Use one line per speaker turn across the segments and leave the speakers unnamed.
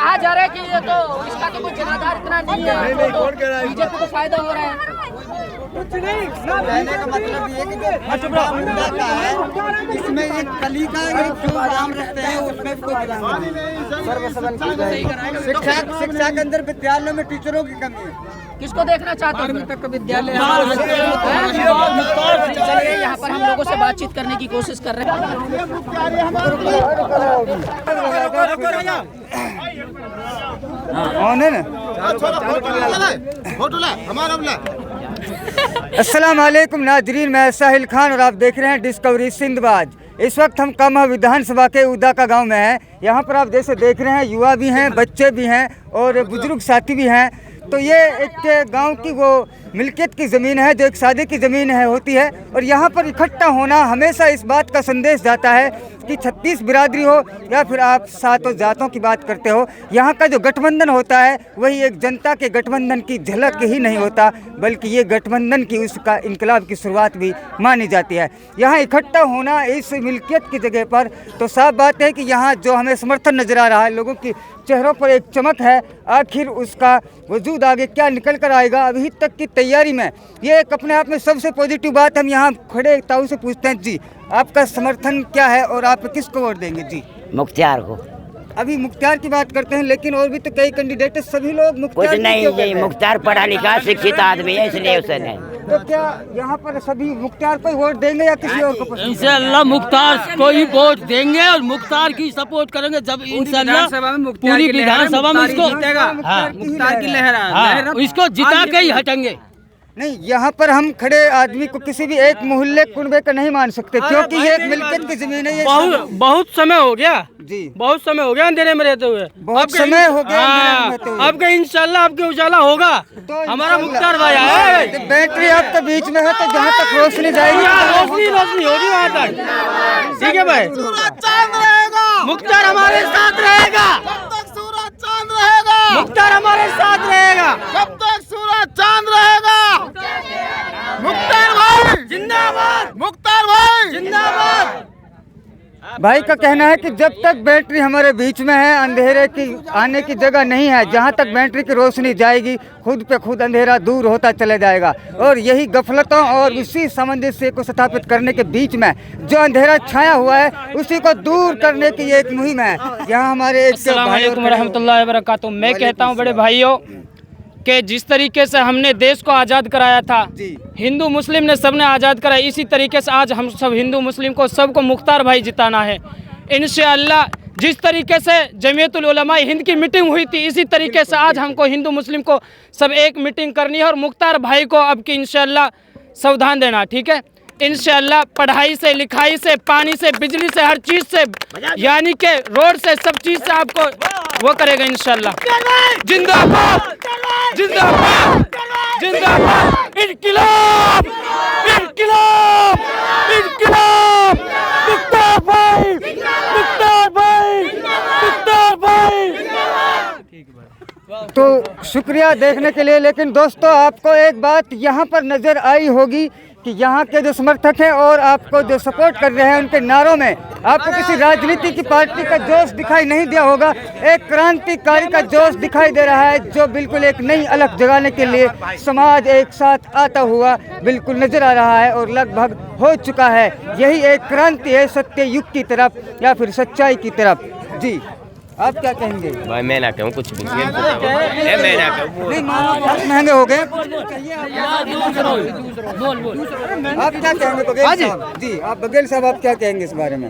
कहा जा रहा है कि ये तो इसका तो कोई जनाधार इतना नहीं है, बीजेपी को फायदा हो रहा है।
कहने का मतलब ये कि जो मुद्दा का है इसमें एक कली का जो नाम रखते हैं उसमें कोई शिक्षा के अंदर विद्यालयों में टीचरों की कमी है।
किसको देखना चाहते हैं? तक विद्यालय चलिए यहाँ पर हम लोगों से बातचीत करने की कोशिश कर रहे हैं।
अस्सलाम वालेकुम नाजरीन, मैं साहिल खान और आप देख रहे हैं डिस्कवरी सिंधबाद। इस वक्त हम कमह विधानसभा के उदा का गांव में हैं। यहाँ पर आप जैसे देख रहे हैं युवा भी हैं, बच्चे भी हैं और बुजुर्ग साथी भी हैं। तो ये एक गांव की वो मिल्कियत की ज़मीन है जो एक सादे की ज़मीन है होती है, और यहाँ पर इकट्ठा होना हमेशा इस बात का संदेश जाता है कि 36 बिरादरी हो या फिर आप सातों जातों की बात करते हो, यहाँ का जो गठबंधन होता है वही एक जनता के गठबंधन की झलक ही नहीं होता, बल्कि ये गठबंधन की उसका इनकलाब की शुरुआत भी मानी जाती है। यहाँ इकट्ठा होना इस मिल्कियत की जगह पर, तो साफ बात है कि यहाँ जो हमें समर्थन नज़र आ रहा है, लोगों की चेहरों पर एक चमक है। आखिर उसका वजूद आगे क्या निकल कर आएगा, अभी तक की तैयारी में ये एक अपने आप में सबसे पॉजिटिव बात। हम यहाँ खड़े ताऊ से पूछते हैं, जी आपका समर्थन क्या है और आप किसको वोट देंगे? जी
मुख्तियार को।
अभी मुख्तियार की बात करते हैं, लेकिन और भी तो कई कैंडिडेट, सभी लोग मुख्तियार
कुछ नहीं जी, मुख्तियार पढ़ा लिखा शिक्षित आदमी है, इसलिए उसे नहीं।
तो क्या यहाँ पर सभी मुख्तियार को वोट देंगे या किसी और को?
इंशाअल्लाह मुख्तार को ही वोट देंगे और मुख्तार की सपोर्ट करेंगे। जब इंशाअल्लाह पूरी विधानसभा में इसको
मुख्तार की लहर
इसको जिता के ही हटेंगे।
नहीं, यहाँ पर हम खड़े आदमी को किसी भी एक मोहल्ले कुनबे का नहीं मान सकते, क्योंकि ये एक मिल्कियत की जमीन है। ये
बहुत समय हो गया
जी,
बहुत समय हो गया अंधेरे में रहते हुए,
बहुत समय हो गया अंधेरे में रहते हुए।
अब के इंशाल्लाह आपके उजाला होगा। तो हमारा मुख्तार भाई है,
बैटरी आपके बीच में है, तो जहाँ तक रोशनी जाएगी
रोशनी होगी वहाँ तक। ठीक है भाई, मुख्तार हमारे साथ रहेगा, मुख्तार हमारे साथ रहेगा,
जब तक सूरज चांद रहेगा। मुख्तार भाई
जिंदाबाद,
मुख्तार भाई
जिंदाबाद।
भाई का कहना है कि जब तक बैटरी हमारे बीच में है, अंधेरे की आने की जगह नहीं है। जहाँ तक बैटरी की रोशनी जाएगी, खुद पे खुद अंधेरा दूर होता चला जाएगा। और यही गफलतों और उसी सामंजस्य को स्थापित करने के बीच में जो अंधेरा छाया हुआ है, उसी को दूर करने की एक मुहिम है। यहाँ हमारे
अस्सलाम वालेकुम रहमतुल्लाहि व बरकातुहू। मैं कहता हूँ बड़े भाइयों कि जिस तरीके से हमने देश को आज़ाद कराया था, हिंदू मुस्लिम ने सबने आज़ाद कराया, इसी तरीके से आज हम सब हिंदू मुस्लिम को सबको मुख्तार भाई जिताना है इंशाअल्लाह। जिस तरीके से जमीयतुल उलमा हिंद की मीटिंग हुई थी, इसी तरीके से आज हमको हिंदू मुस्लिम को सब एक मीटिंग करनी है और मुख्तार भाई को अब की इंशाअल्लाह सावधान देना। ठीक है, इंशाअल्लाह पढ़ाई से, लिखाई से, पानी से, बिजली से, हर चीज़ से, यानी कि रोड से, सब चीज़ से आपको वो करेगा इंशाअल्लाह। जिंदाबाद जिंदाबाद जिंदाबाद, इनकिलाब इनकिलाब इनकिलाब, मुख्तार भाई मुख्तार भाई मुख्तार भाई।
तो शुक्रिया देखने के लिए। लेकिन दोस्तों, आपको एक बात यहाँ पर नज़र आई होगी कि यहाँ के जो समर्थक हैं और आपको जो सपोर्ट कर रहे हैं, उनके नारों में आपको किसी राजनीति की पार्टी का जोश दिखाई नहीं दिया होगा। एक क्रांतिकारी का जोश दिखाई दे रहा है, जो बिल्कुल एक नई अलग जगाने के लिए समाज एक साथ आता हुआ बिल्कुल नज़र आ रहा है और लगभग हो चुका है। यही एक क्रांति है सत्य युग की तरफ या फिर सच्चाई की तरफ। जी आप क्या कहेंगे?
भाई मैं ना कहूँ कुछ भी, मैं ना कहूँ।
नहीं, महंगे हो गए। आप क्या कहेंगे बघेल साहब? जी आप बघेल साहब, आप क्या कहेंगे इस बारे में?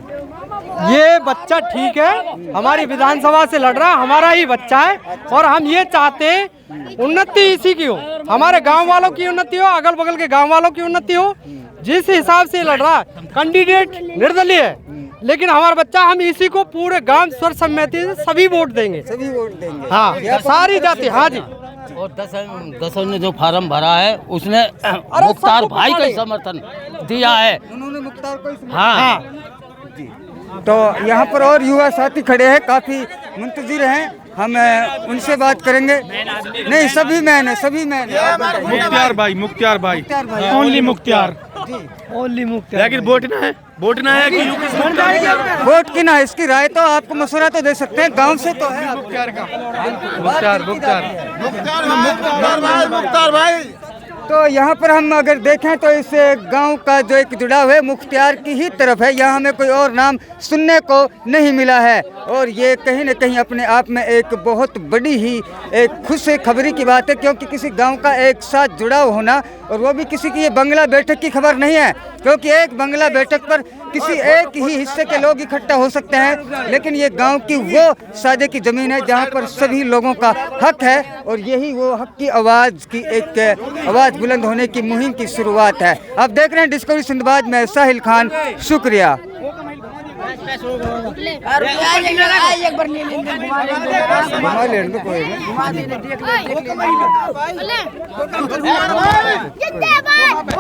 ये बच्चा ठीक है, हमारी विधानसभा से लड़ रहा है, हमारा ही बच्चा है और हम ये चाहते हैं उन्नति इसी की हो, हमारे गांव वालों की उन्नति हो, अगल बगल के गांव वालों की उन्नति हो। जिस हिसाब से लड़ रहा है, कैंडिडेट निर्दलीय है, लेकिन हमारा बच्चा, हम इसी को पूरे गांव सर्वसम्मति से सभी वोट देंगे,
सभी वोट देंगे।
हाँ, सारी जाति। हाँ जी,
और 10 ने जो फार्म भरा है उसने मुख्तार भाई का समर्थन दिया है,
उन्होंने मुख्तार को।
हाँ
जी, तो यहाँ पर और युवा साथी खड़े हैं, काफ़ी मुंतजिर हैं, हम उनसे बात करेंगे। नहीं, सभी मैन है, सभी मैन है।
मुख्तियार भाई, मुख्तियार भाई, ओनली मुख्तियार।
ओनली मुख्तार।
लेकिन वोट ना है कि यूपी से
वोट की ना, इसकी राय तो आपको मशवरा तो दे सकते हैं, गांव से तो है
मुख्तार भाई।
तो यहाँ पर हम अगर देखें तो इस गांव का जो एक जुड़ाव है मुख्तियार की ही तरफ है। यहाँ हमें कोई और नाम सुनने को नहीं मिला है और ये कहीं न कहीं अपने आप में एक बहुत बड़ी ही एक खुश खबरी की बात है, क्योंकि किसी गांव का एक साथ जुड़ाव होना, और वो भी किसी की ये बंगला बैठक की खबर नहीं है, क्योंकि एक बंगला बैठक पर किसी एक ही हिस्से के लोग इकट्ठा हो सकते हैं, लेकिन ये गांव की वो सादे की ज़मीन है जहां पर सभी लोगों का हक है, और यही वो हक की आवाज़ की एक आवाज़ बुलंद होने की मुहिम की शुरुआत है। आप देख रहे हैं डिस्कवरी सिंधबाद में साहिल खान, शुक्रिया।
जिंदाबाद